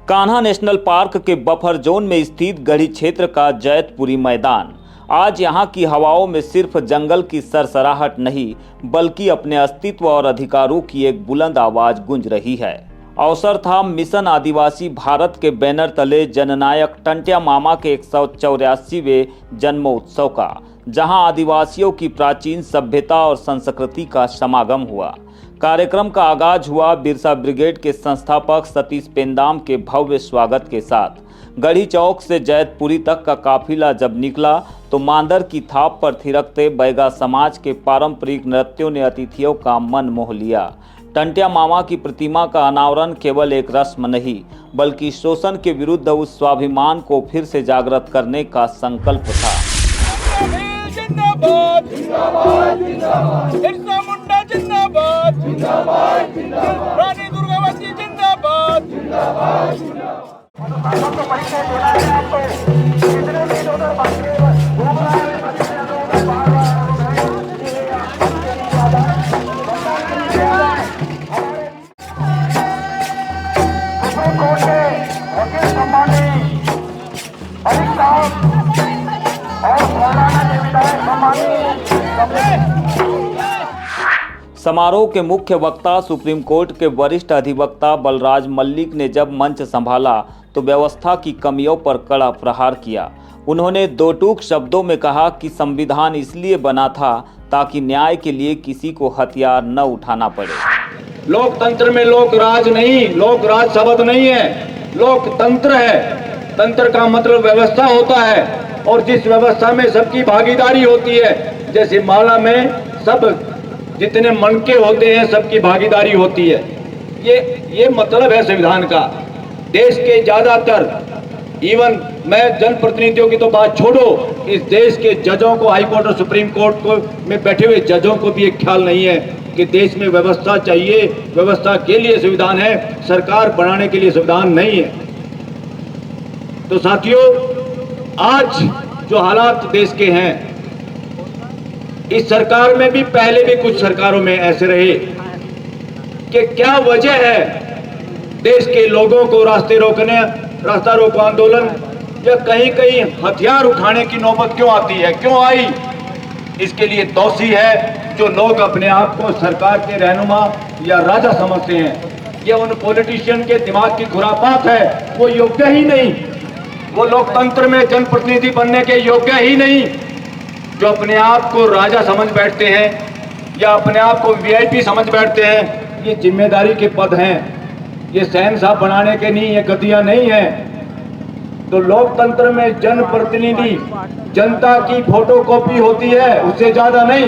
Kanha national park के buffer zone में स्थित गढ़ी क्षेत्र का जैतपुरी मैदान आज यहाँ की हवाओं में सिर्फ जंगल की सरसराहट नहीं बल्कि अपने अस्तित्व और अधिकारों की एक बुलंद आवाज गूंज रही है। अवसर था मिशन आदिवासी भारत के बैनर तले जननायक टंट्या मामा के 184वें जन्मोत्सव का, जहां आदिवासियों की प्राचीन सभ्यता और संस्कृति का समागम हुआ। कार्यक्रम का आगाज हुआ बिरसा ब्रिगेड के संस्थापक सतीश पेंदाम के भव्य स्वागत के साथ। गढ़ी चौक से जैतपुरी तक का काफिला जब निकला तो मांदर की थाप पर थिरकते बैगा समाज के पारंपरिक नृत्यों ने अतिथियों का मन मोह लिया। टंट्या मामा की प्रतिमा का अनावरण केवल एक रस्म नहीं बल्कि शोषण के विरुद्ध उस स्वाभिमान को फिर से जागृत करने का संकल्प था। जिंदाबाद जिंदाबाद जिंदाबाद बिरसा मुंडा जिंदाबाद जिंदाबाद जिंदाबाद रानी दुर्गावती जिंदाबाद जिंदाबाद जिंदाबाद। आपको परिचय देना है, आपको कितने दिन उधर बाकी घूम रहा है, सुप्रीम कोर्ट के वकील सम्मानी अली साहब और मौलाना के विधायक समारोह के मुख्य वक्ता सुप्रीम कोर्ट के वरिष्ठ अधिवक्ता बलराज मल्लिक ने जब मंच संभाला तो व्यवस्था की कमियों पर कड़ा प्रहार किया। उन्होंने दो टूक शब्दों में कहा कि संविधान इसलिए बना था ताकि न्याय के लिए किसी को हथियार न उठाना पड़े। लोकतंत्र में लोक राज नहीं, लोक राज शब्द नहीं है, लोकतंत्र है। तंत्र का मतलब व्यवस्था होता है और जिस व्यवस्था में सबकी भागीदारी होती है, जैसे माला में सब जितने मनके होते हैं सबकी भागीदारी होती है, ये मतलब है संविधान का। देश के ज्यादातर इवन मैं जनप्रतिनिधियों की तो बात छोड़ो, इस देश के जजों को, हाई कोर्ट और सुप्रीम कोर्ट को में बैठे हुए जजों को भी एक ख्याल नहीं है कि देश में व्यवस्था चाहिए, व्यवस्था के लिए संविधान है, सरकार बनाने के लिए संविधान नहीं है। तो साथियों, आज जो हालात देश के हैं, इस सरकार में भी पहले भी कुछ सरकारों में ऐसे रहे कि क्या वजह है देश के लोगों को रास्ता रोको आंदोलन या कहीं कहीं हथियार उठाने की नौबत क्यों आती है, क्यों आई? इसके लिए दोषी है जो लोग अपने आप को सरकार के रहनुमा या राजा समझते हैं। ये उन पॉलिटिशियन के दिमाग की खुरापात है, वो योग्य ही नहीं, वो लोकतंत्र में जनप्रतिनिधि बनने के योग्य ही नहीं। जो अपने आप को राजा समझ बैठते हैं या अपने आप को वीआईपी समझ बैठते हैं, ये जिम्मेदारी के पद हैं, ये शहंशाह बनाने के नहीं, ये गद्दियां नहीं है। तो लोकतंत्र में जनप्रतिनिधि जनता की फोटोकॉपी होती है, उससे ज्यादा नहीं।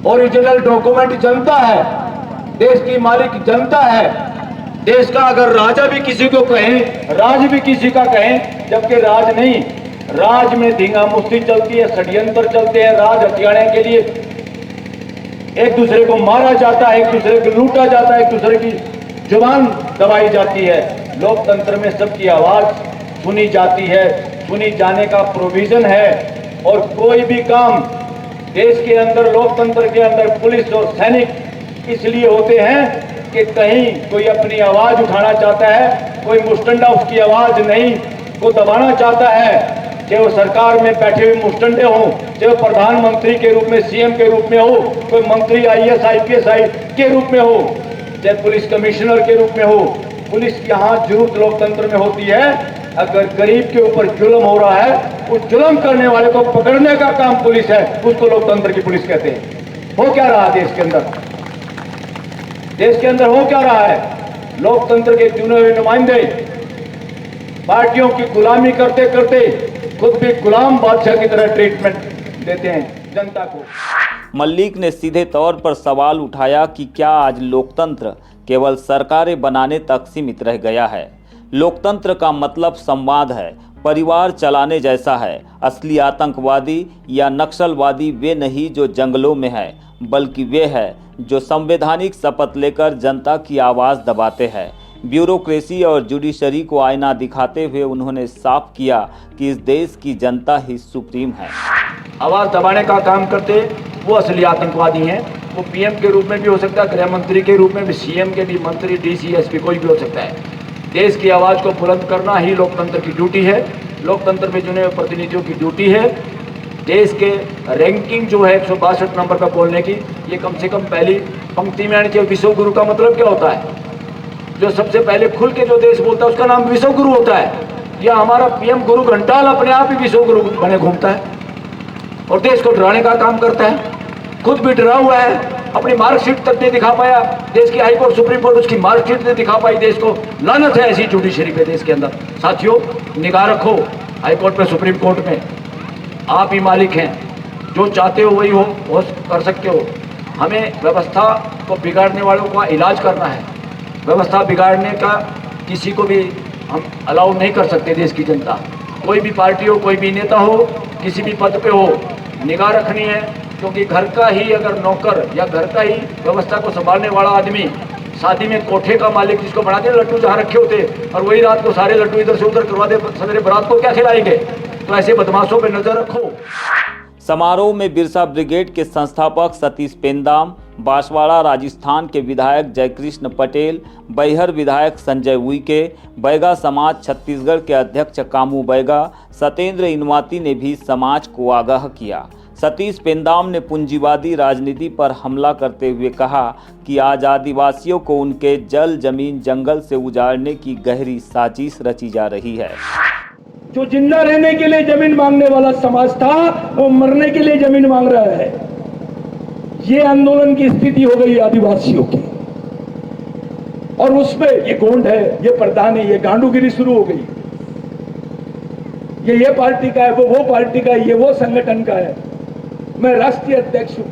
ओरिजिनल डॉक्यूमेंट जनता है, देश की मालिक जनता है। देश का अगर राजा भी किसी को कहें, राज भी किसी का कहें, जबकि राज नहीं, राज में धींगा मुश्ती चलती है, षड्यंत्र चलते हैं। राज हथियाने के लिए एक दूसरे को मारा जाता है, एक दूसरे को लूटा जाता है, एक दूसरे की जुबान दबाई जाती है। लोकतंत्र में सबकी आवाज सुनी जाती है, सुनी जाने का प्रोविजन है। और कोई भी काम देश के अंदर, लोकतंत्र के अंदर पुलिस और सैनिक इसलिए होते हैं कि कहीं कोई अपनी आवाज उठाना चाहता है, कोई मुस्टंडा उसकी आवाज नहीं को दबाना चाहता है, चाहे वो सरकार में बैठे हुए मुस्टंडे हों, चाहे वो प्रधानमंत्री के रूप में, सीएम के रूप में हो, कोई मंत्री आईएएस आईपीएस के रूप में हो, चाहे पुलिस कमिश्नर के रूप में हो। पुलिस की यहाँ जरूरत लोकतंत्र में होती है। अगर गरीब के ऊपर जुल्म हो रहा है, उस जुल्म करने वाले को पकड़ने का काम पुलिस है, उसको लोकतंत्र की पुलिस कहते हैं। हो क्या रहा है देश के अंदर? देश के अंदर हो क्या रहा है? लोकतंत्र के चुने हुए नुमाइंदे पार्टियों की गुलामी करते करते खुद भी गुलाम बादशाह की तरह ट्रीटमेंट देते हैं जनता को। मल्लिक ने सीधे तौर पर सवाल उठाया कि क्या आज लोकतंत्र केवल सरकारें बनाने तक सीमित रह गया है? लोकतंत्र का मतलब संवाद है, परिवार चलाने जैसा है। असली आतंकवादी या नक्सलवादी वे नहीं जो जंगलों में है, बल्कि वे है जो संवैधानिक शपथ लेकर जनता की आवाज़ दबाते हैं। ब्यूरोक्रेसी और जुडिशरी को आईना दिखाते हुए उन्होंने साफ किया कि इस देश की जनता ही सुप्रीम है। आवाज दबाने का काम करते वो असली आतंकवादी हैं। वो पीएम के रूप में भी हो सकता है, गृह मंत्री के रूप में भी, सीएम के भी, मंत्री, डीसी, एसपी कोई भी हो सकता है। देश की आवाज़ को बुलंद करना ही लोकतंत्र की ड्यूटी है, लोकतंत्र में चुने हुए प्रतिनिधियों की ड्यूटी है। देश के रैंकिंग जो है 162 नंबर पर बोलने की, ये कम से कम पहली पंक्ति में आनी चाहिए। विश्व गुरु का मतलब क्या होता है? जो सबसे पहले खुल के जो देश बोलता है उसका नाम विश्व गुरु होता है। या हमारा पीएम गुरु घंटाल अपने आप ही विश्व गुरु बने घूमता है और देश को डराने का काम करता है। खुद भी डरा हुआ है, अपनी मार्कशीट तक नहीं दिखा पाया। देश की हाई कोर्ट, सुप्रीम कोर्ट उसकी मार्कशीट नहीं दिखा पाई देश को। लानत है ऐसी जुडिशरी पे देश के अंदर। साथियों, निगाह रखो हाई कोर्ट पे, सुप्रीम कोर्ट में। आप ही मालिक हैं, जो चाहते हो वही हो कर सकते हो। हमें व्यवस्था को बिगाड़ने वालों का इलाज करना है। व्यवस्था बिगाड़ने का किसी को भी हम अलाउ नहीं कर सकते। देश की जनता, कोई भी पार्टी हो, कोई भी नेता हो, किसी भी पद पे हो, निगाह रखनी है। क्योंकि घर का ही अगर नौकर या घर का ही व्यवस्था को संभालने वाला आदमी शादी में कोठे का मालिक जिसको बना दे, लड्डू जहाँ रखे होते और वही रात को सारे लड्डू इधर से उधर करवा दे, सवेरे बारात को क्या खिलाएंगे? तो ऐसे बदमाशों पे नजर रखो। समारोह में बिरसा ब्रिगेड के संस्थापक सतीश पेंदाम, बांसवाड़ा राजस्थान के विधायक जयकृष्ण पटेल, बैहर विधायक संजय उइके, बैगा समाज छत्तीसगढ़ के अध्यक्ष कामू बैगा, सत्येंद्र इनवाती ने भी समाज को आगाह किया। सतीश पेंदाम ने पूंजीवादी राजनीति पर हमला करते हुए कहा कि आज आदिवासियों को उनके जल, जमीन, जंगल से उजाड़ने की गहरी साजिश रची जा रही है। जो जिंदा रहने के लिए जमीन मांगने वाला समाज था, वो मरने के लिए जमीन मांग रहा है। ये आंदोलन की स्थिति हो गई आदिवासियों की, और उसमें ये गोंड है, ये प्रधान है, ये गांडूगिरी शुरू हो गई। ये पार्टी का है, वो पार्टी का है, ये वो संगठन का है। मैं राष्ट्रीय अध्यक्ष हूं,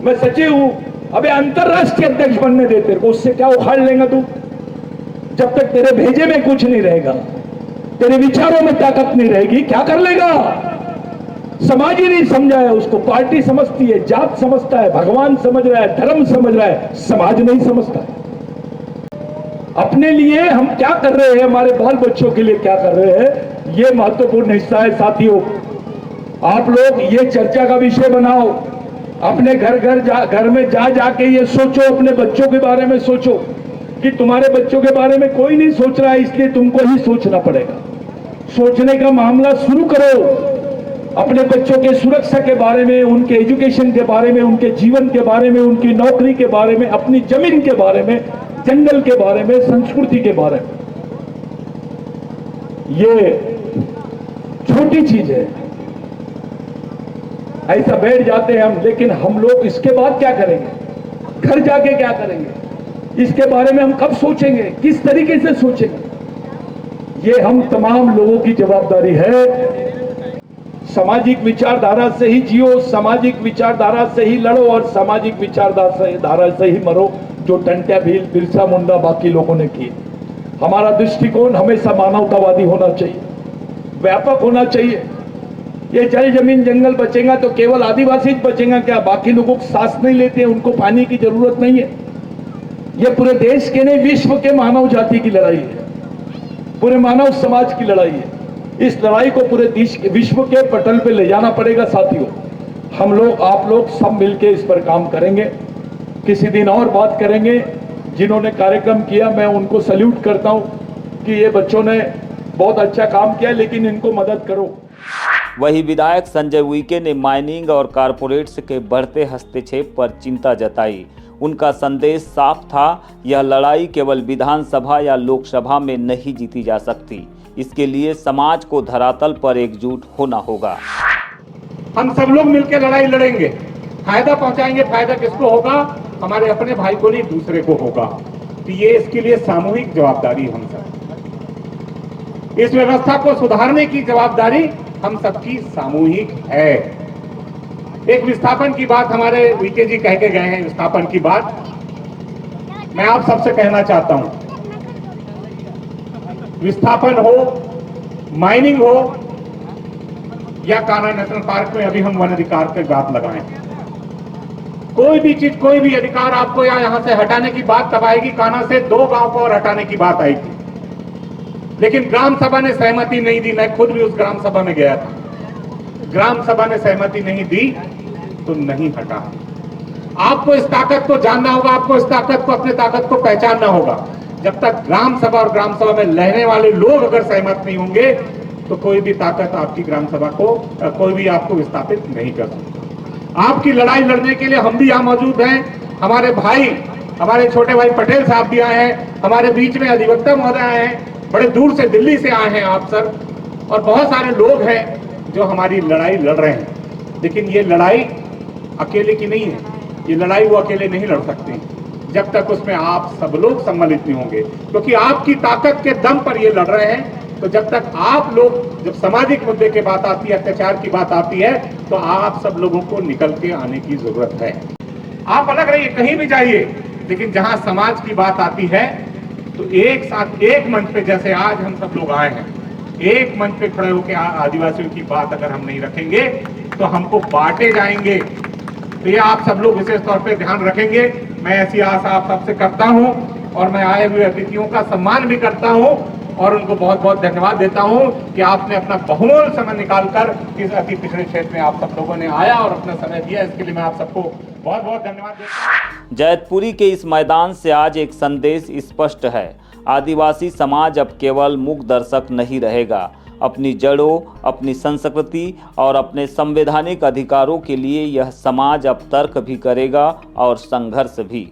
मैं सचिव हूं। अबे अंतरराष्ट्रीय अध्यक्ष बनने दे तेरे को, उससे क्या उखाड़ लेगा तू? जब तक तेरे भेजे में कुछ नहीं रहेगा, तेरे विचारों में ताकत नहीं रहेगी, क्या कर लेगा? समाज ही नहीं समझा है उसको। पार्टी समझती है, जात समझता है, भगवान समझ रहा है, धर्म समझ रहा है, समाज नहीं समझता है। अपने लिए हम क्या कर रहे हैं, हमारे बाल बच्चों के लिए क्या कर रहे हैं, ये महत्वपूर्ण हिस्सा है। साथियों, आप लोग ये चर्चा का विषय बनाओ। अपने घर में जाके ये सोचो, अपने बच्चों के बारे में सोचो कि तुम्हारे बच्चों के बारे में कोई नहीं सोच रहा है, इसलिए तुमको ही सोचना पड़ेगा। सोचने का मामला शुरू करो। अपने बच्चों के सुरक्षा के बारे में, उनके एजुकेशन के बारे में, उनके जीवन के बारे में, उनकी नौकरी के बारे में, अपनी जमीन के बारे में, जंगल के बारे में, संस्कृति के बारे में। ये छोटी चीज है, ऐसा बैठ जाते हैं हम। लेकिन हम लोग इसके बाद क्या करेंगे? घर जाके क्या करेंगे? इसके बारे में हम कब सोचेंगे? किस तरीके से सोचेंगे? ये हम तमाम लोगों की जवाबदारी है। सामाजिक विचारधारा से ही जियो, सामाजिक विचारधारा से ही लड़ो और सामाजिक विचारधारा से ही मरो, जो टंट्या भील, बिरसा मुंडा, बाकी लोगों ने की। हमारा दृष्टिकोण हमेशा मानवतावादी होना चाहिए, व्यापक होना चाहिए। ये जल, जमीन, जंगल बचेगा तो केवल आदिवासी बचेगा क्या? बाकी लोगों को सांस नहीं लेते, उनको पानी की जरूरत नहीं है। ये पूरे देश के नहीं, विश्व के मानव जाति की लड़ाई है, पूरे मानव समाज की लड़ाई है। इस लड़ाई को पूरे विश्व के पटल पे ले जाना पड़ेगा। साथियों, हम लोग, आप लोग सब मिलके इस पर काम करेंगे। किसी दिन और बात करेंगे। जिन्होंने कार्यक्रम किया, मैं उनको सल्यूट करता हूं कि ये बच्चों ने बहुत अच्छा काम किया, लेकिन इनको मदद करो। वहीं विधायक संजय उइके ने माइनिंग और कारपोरेट्स के बढ़ते हस्तक्षेप पर चिंता जताई। उनका संदेश साफ था, यह लड़ाई केवल विधानसभा या लोकसभा में नहीं जीती जा सकती। इसके लिए समाज को धरातल पर एकजुट होना होगा। हम सब लोग मिलकर लड़ाई लड़ेंगे, फायदा पहुंचाएंगे। फायदा किसको होगा? हमारे अपने भाई को नहीं, दूसरे को होगा। तो ये इसके लिए सामूहिक जवाबदारी हम सब। इस व्यवस्था को सुधारने की जवाबदारी हम सबकी सामूहिक है। एक विस्थापन की बात हमारे वीके जी कह के गए हैं। विस्थापन की बात मैं आप सबसे कहना चाहता हूं। विस्थापन हो, माइनिंग हो या कान्हा नेशनल पार्क में अभी हम वन अधिकार पे बात लगाएं, कोई भी चीज, कोई भी अधिकार आपको यहां से हटाने की बात तब आएगी कान्हा से 2 गांव को और हटाने की बात आएगी। लेकिन ग्राम सभा ने सहमति नहीं दी। मैं खुद भी उस ग्राम सभा में गया था। ग्राम सभा ने सहमति नहीं दी तो नहीं हटा। आपको इस ताकत को जानना होगा, आपको इस ताकत को, अपने ताकत को पहचानना होगा। जब तक ग्राम सभा और ग्राम सभा में रहने वाले लोग अगर सहमत नहीं होंगे तो कोई भी ताकत आपकी ग्राम सभा को कोई भी आपको विस्थापित नहीं कर सकता। आपकी लड़ाई लड़ने के लिए हम भी यहाँ मौजूद हैं। हमारे भाई, हमारे छोटे भाई पटेल साहब भी आए हैं, हमारे बीच में अधिवक्ता महोदय आए हैं, बड़े दूर से दिल्ली से आए हैं आप सर, और बहुत सारे लोग हैं जो हमारी लड़ाई लड़ रहे हैं। लेकिन ये लड़ाई अकेले की नहीं है, ये लड़ाई वो अकेले नहीं लड़ सकते जब तक उसमें आप सब लोग सम्मिलित नहीं होंगे, क्योंकि आपकी ताकत के दम पर ये लड़ रहे हैं। तो जब तक आप लोग, जब सामाजिक मुद्दे की बात आती है, अत्याचार की बात आती है, तो आप सब लोगों को निकल के आने की जरूरत है। आप अलग रहिए, कहीं भी जाइए, लेकिन जहां समाज की बात आती है तो एक साथ एक मंच पे, जैसे आज हम सब लोग आए हैं, एक मंच पे खड़े होकर आदिवासियों की बात अगर हम नहीं रखेंगे तो हमको बांटे जाएंगे। तो ये आप सब लोग विशेष तौर पे ध्यान रखेंगे। मैं ऐसी आशा आप सबसे करता हूं और मैं आए हुए अतिथियों का सम्मान भी करता हूं और उनको बहुत बहुत धन्यवाद देता हूं कि आपने अपना बहुमूल्य समय निकालकर इस अति पिछड़े क्षेत्र में आप सब लोगों ने आया और अपना समय दिया। इसके लिए मैं आप सबको बहुत बहुत धन्यवाद देता हूं। जैतपुरी के इस मैदान से आज एक संदेश स्पष्ट है। आदिवासी समाज अब केवल मूक दर्शक नहीं रहेगा। अपनी जड़ों, अपनी संस्कृति और अपने संवैधानिक अधिकारों के लिए यह समाज अब तर्क भी करेगा और संघर्ष भी।